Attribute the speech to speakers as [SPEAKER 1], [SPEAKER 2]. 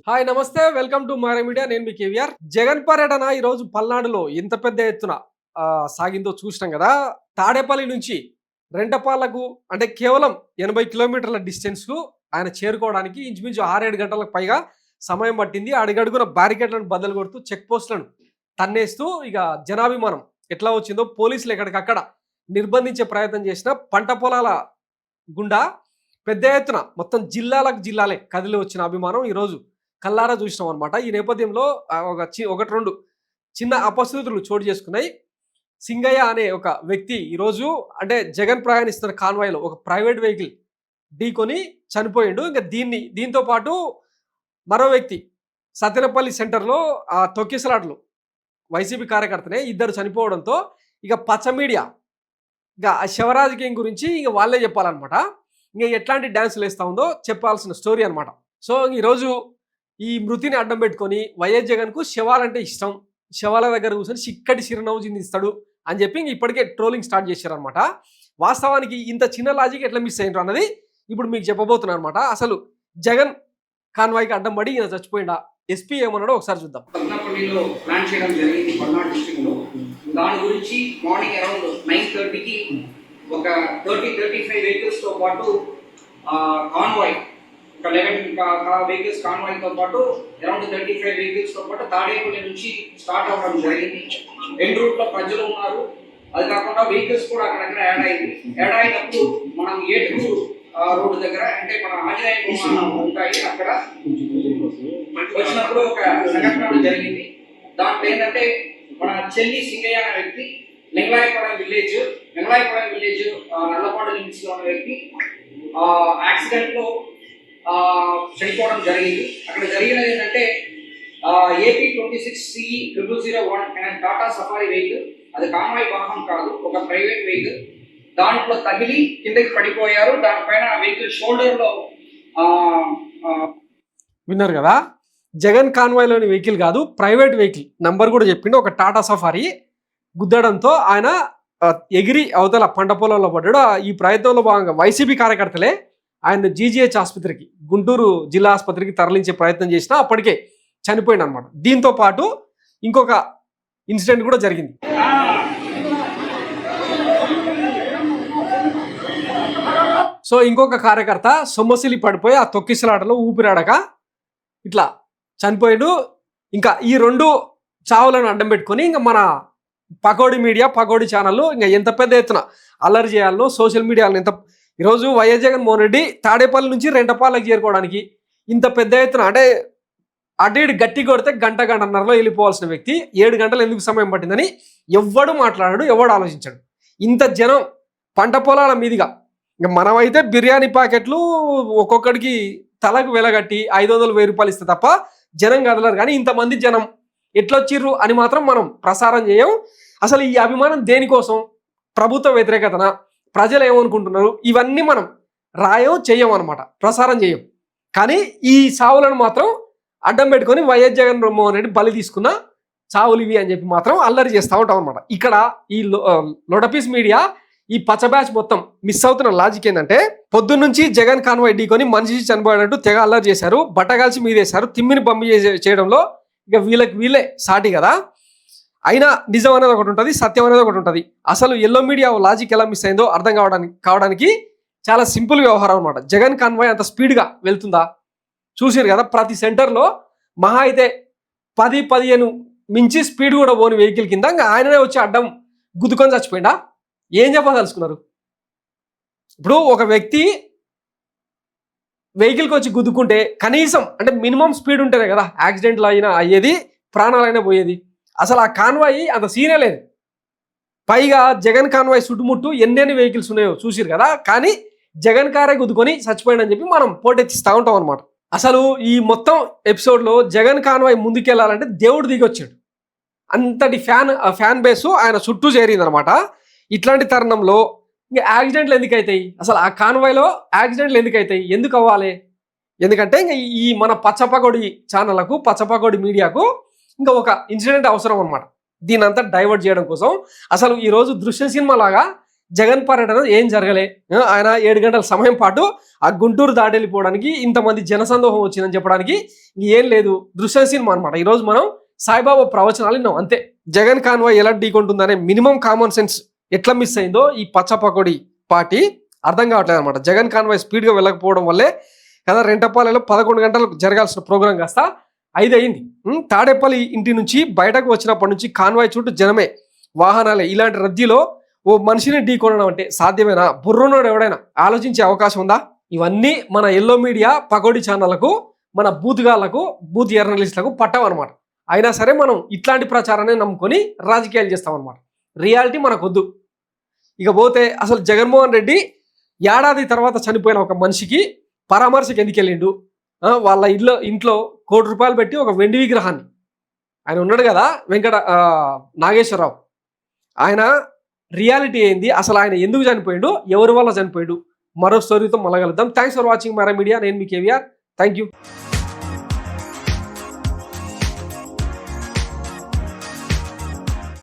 [SPEAKER 1] Hi నమస్తే welcome to Mara media. నేను మీ కేవీఆర్. జగన్ పర్యటన ఈరోజు పల్నాడులో ఎంత పెద్ద ఎత్తున సాగిందో చూసినాం కదా. తాడేపల్లి నుంచి రెంటపాలకు అంటే కేవలం 80 కిలోమీటర్ల డిస్టెన్స్కు ఆయన చేరుకోవడానికి ఇంచుమించు 6-7 గంటలకు పైగా సమయం పట్టింది. అడుగడుగున బ్యారికేడ్లను బద్దలు కొడుతూ చెక్ పోస్టులను తన్నేస్తూ ఇక జనాభిమానం ఎట్లా వచ్చిందో పోలీసులు ఎక్కడికక్కడ నిర్బంధించే ప్రయత్నం చేసిన పంట పొలాల గుండా పెద్ద ఎత్తున మొత్తం జిల్లాలే కదిలి వచ్చిన అభిమానం ఈరోజు కల్లారా చూసినాం అనమాట. ఈ నేపథ్యంలో ఒకటి రెండు చిన్న అపశృతులు చోటు చేసుకున్నాయి. సింగయ్య అనే ఒక వ్యక్తి ఈరోజు అంటే జగన్ ప్రయాణిస్తున్న కాన్వాయ్లో ఒక ప్రైవేట్ వెహికల్ ఢీకొని చనిపోయిండు. ఇంకా దీంతో పాటు మరో వ్యక్తి సత్తెనపల్లి సెంటర్లో ఆ తొక్కిసలాటలు వైసీపీ కార్యకర్తనే ఇద్దరు చనిపోవడంతో ఇక పచ్చ మీడియా ఇక శివరాజకీయం గురించి ఇక వాళ్ళే చెప్పాలన్నమాట. ఇంకా ఎట్లాంటి డ్యాన్సులు వేస్తూ ఉందో చెప్పాల్సిన స్టోరీ అనమాట. సో ఈరోజు ఈ మృతిని అడ్డం పెట్టుకొని వైఎస్ జగన్కు శవాలంటే ఇష్టం, శవాల దగ్గర కూర్చొని చిక్కటి చిరునవ్వు చిందిస్తాడు అని చెప్పి ఇప్పటికే ట్రోలింగ్ స్టార్ట్ చేశారనమాట. వాస్తవానికి ఇంత చిన్న లాజిక్ ఎట్లా మిస్ అయ్యారు అన్నది ఇప్పుడు మీకు చెప్పబోతున్నారు అనమాట. అసలు జగన్ కాన్వాయ్కి అడ్డం పడి ఈయన చచ్చిపోయిందా, ఎస్పీ ఏమన్నాడో ఒకసారి చూద్దాం.
[SPEAKER 2] పద్మపల్లిలో ప్లాన్ చేయడం జరిగింది పల్నాడు డిస్ట్రిక్ట్ లో. దాని గురించి మార్నింగ్ అరౌండ్ 9:30కి ఒక 30-35 వెహికల్స్ తో పాటు కాన్వాయ్ ఒక 11 వెహికల్స్ కాన్వాయ్ తో పాటు అరౌండ్ 35 వెహికల్స్ తో పాటు తాడేపల్లి నుంచి స్టార్ట్ అవ్వడం జరిగింది. ఎండ్ రూట్ లో ప్రజలు ఉన్నారు. అది కాకుండా వెహికల్స్ కూడా అక్కడక్కడ యాడ్ అయినప్పుడు మనం ఏటూరు రోడ్డు దగ్గర అంటే మన ఆంజనేయ ఉంటాయి, అక్కడ వచ్చినప్పుడు ఒక సంఘటన జరిగింది. దాంట్లో ఏంటంటే మన చెల్లి సింగయ్య అనే వ్యక్తి లింగలాయపాలెం విలేజ్ నల్లపాడు లిమిట్స్ లో ఉన్న వ్యక్తి యాక్సిడెంట్ లో చనిపోవడం జరిగింది. అక్కడ జరిగినది ఏంటంటే AP 26CE001 అనే టాటా సఫారీ వెహికల్, అది కాన్వాయ్ వాహనం కాదు, ఒక ప్రైవేట్ వెహికల్. దాంట్లో తగిలి కిందకి పడిపోయారు. దానిపైన వెహికల్ షోల్డర్ లో
[SPEAKER 1] విన్నారు కదా. జగన్ కాన్వాయ్లోని వెహికల్ కాదు, ప్రైవేట్ వెహికల్ నంబర్ కూడా చెప్పిండు. ఒక టాటా సఫారీ గుద్దడంతో ఆయన ఎగిరి అవతల పంట పొలంలో పడ్డాడు. ఈ ప్రయత్నంలో భాగంగా వైసీపీ కార్యకర్తలే ఆయన GGH ఆసుపత్రికి, గుంటూరు జిల్లా ఆసుపత్రికి తరలించే ప్రయత్నం చేసినా అప్పటికే చనిపోయింది అనమాట. దీంతో పాటు ఇంకొక ఇన్సిడెంట్ కూడా జరిగింది. సో ఇంకొక కార్యకర్త సొమ్మసిలి పడిపోయి ఆ తొక్కిసలాటలో ఊపిరాడక ఇట్లా చనిపోయాడు. ఇంకా ఈ రెండు చావులను అడ్డం పెట్టుకొని ఇంకా మన పకోడీ మీడియా, పకోడీ ఛానళ్ళు ఇంకా ఎంత పెద్ద ఎత్తున అల్లరి చేయాలో సోషల్ మీడియాలో ఎంత ఈరోజు వైఎస్ జగన్మోహన్ రెడ్డి తాడేపల్లి నుంచి రెంటపాలకు చేరుకోవడానికి ఇంత పెద్ద ఎత్తున అంటే అటు ఇటు గట్టి కొడితే గంటన్నరలో వెళ్ళిపోవాల్సిన వ్యక్తి 7 గంటలు ఎందుకు సమయం పట్టిందని ఎవ్వడు మాట్లాడాడు, ఎవడు ఆలోచించాడు. ఇంత జనం పంట పొలాల మీదుగా ఇంకా మనమైతే బిర్యానీ ప్యాకెట్లు ఒక్కొక్కడికి తలకు వెలగట్టి 500-1000 రూపాయలు ఇస్తే తప్ప జనం కదలరు. కానీ ఇంతమంది జనం ఎట్లొచ్చిర్రు అని మాత్రం మనం ప్రసారం చేయం. అసలు ఈ అభిమానం దేనికోసం? ప్రభుత్వ వ్యతిరేకతన, ప్రజలు ఏమనుకుంటున్నారు, ఇవన్నీ మనం చెయ్యం అనమాట, ప్రసారం చేయం. కానీ ఈ సావులను మాత్రం అడ్డం పెట్టుకొని వైఎస్ జగన్మోహన్ రెడ్డి బలి తీసుకున్న చావులు ఇవి అని చెప్పి మాత్రం అల్లరి చేస్తూ ఉంటాం అనమాట. ఇక్కడ ఈ లొడపీస్ మీడియా ఈ పచ్చ బ్యాచ్ మొత్తం మిస్ అవుతున్న లాజిక్ ఏంటంటే, పొద్దున్న నుంచి జగన్ కాన్వాయ్ ఢీకొని మనిషి చనిపోయినట్టు తెగ అల్లరి చేశారు, బట్టగాల్చి మీదేశారు, తిమ్మిని పంపి చేయడంలో ఇక వీళ్ళే సాటి కదా. అయినా నిజం అనేది ఒకటి ఉంటుంది, సత్యం అనేది ఒకటి ఉంటుంది. అసలు ఎల్లో మీడియా లాజిక్ ఎలా మిస్ అయిందో అర్థం కావడానికి చాలా సింపుల్ వ్యవహారం అనమాట. జగన్ కాన్వాయ్ అంత స్పీడ్గా వెళ్తుందా? చూసారు కదా, ప్రతి సెంటర్లో మహా అయితే 10-15 మించి స్పీడ్ కూడా పోని వెహికల్ కింద ఇంకా ఆయననే వచ్చి అడ్డం గుద్దుకొని చచ్చిపోయిందా? ఏం చెప్పదలుచుకున్నారు? ఇప్పుడు ఒక వ్యక్తి వెహికల్కి వచ్చి గుద్దుకుంటే కనీసం అంటే మినిమం స్పీడ్ ఉంటేనే కదా యాక్సిడెంట్లు అయినా అయ్యేది, ప్రాణాలైనా పోయేది. అసలు ఆ కాన్వాయ్ అంత సీనే లేదు. పైగా జగన్ కాన్వాయ్ చుట్టుముట్టు ఎన్నెన్ని వెహికల్స్ ఉన్నాయో చూసిరు కదా. కానీ జగన్ కారే గుద్దుకొని చచ్చిపోయాడని చెప్పి మనం పోటెత్తిస్తూ ఉంటాం అనమాట. అసలు ఈ మొత్తం ఎపిసోడ్లో జగన్ కాన్వాయ్ ముందుకెళ్ళాలంటే దేవుడు దిగొచ్చాడు. అంతటి ఫ్యాన్ బేసు ఆయన చుట్టూ చేరిందనమాట. ఇట్లాంటి తరుణంలో ఇంకా యాక్సిడెంట్లు ఎందుకు అవుతాయి? అసలు ఆ కాన్వాయ్లో యాక్సిడెంట్లు ఎందుకు అవుతాయి? ఎందుకు అవ్వాలి? ఎందుకంటే ఇంకా ఈ మన పచ్చపకోడి ఛానళ్లకు, పచ్చపకోడి మీడియాకు ఇంకా ఒక ఇన్సిడెంట్ అవసరం అనమాట, దీని అంతా డైవర్ట్ చేయడం కోసం. అసలు ఈరోజు దృశ్య సినిమా లాగా జగన్ పర్యటన ఏం జరగలే, ఆయన 7 గంటల సమయం పాటు ఆ గుంటూరు దాటెళ్ళిపోవడానికి ఇంతమంది జనసందోహం వచ్చిందని చెప్పడానికి ఏం లేదు, దృశ్య సినిమా అనమాట. ఈరోజు మనం సాయిబాబా ప్రవచనాలు విన్నాం అంతే. జగన్ కాన్వాయ్ ఎలా ఢీకొంటుందనే మినిమం కామన్ సెన్స్ ఎట్లా మిస్ అయిందో ఈ పచ్చ పకోడి పార్టీ అర్థం కావట్లేదు అనమాట. జగన్ కాన్వాయ్ స్పీడ్గా వెళ్ళకపోవడం వల్లే కదా రెంటపాలెలో 11 గంటలకు జరగాల్సిన ప్రోగ్రాం కాస్త 5 అయింది. తాడేపల్లి ఇంటి నుంచి బయటకు వచ్చినప్పటి నుంచి కాన్వాయ్ చుట్టూ జనమే, వాహనాలే. ఇలాంటి రద్దీలో ఓ మనిషిని ఢీ కొనడం అంటే సాధ్యమేనా? బుర్రున్నోడు ఎవడైనా ఆలోచించే అవకాశం ఉందా? ఇవన్నీ మన ఎల్లో మీడియా పకోడీ ఛానళ్లకు, మన బూత్గాళ్లకు, బూత్ జర్నలిస్టులకు పట్టవన్నమాట. అయినా సరే మనం ఇట్లాంటి ప్రచారాన్ని నమ్ముకొని రాజకీయాలు చేస్తామన్నమాట. రియాలిటీ మనకొద్దు. ఇక పోతే అసలు జగన్మోహన్ రెడ్డి ఏడాది తర్వాత చనిపోయిన ఒక మనిషికి పరామర్శకు ఎందుకు వెళ్ళిండు? వాళ్ళ ఇంట్లో ₹1 కోటి పెట్టి ఒక వెండి విగ్రహాన్ని, ఆయన ఉన్నాడు కదా నాగేశ్వరరావు, ఆయన రియాలిటీ ఏంది, అసలు ఆయన ఎందుకు చనిపోయాడు, ఎవరి వల్ల చనిపోయాడు, మరో స్టోరీతో మళ్ళీ కలుద్దాం. Thanks for watching Mara media. నేను మీ కేవీఆర్. Thank you.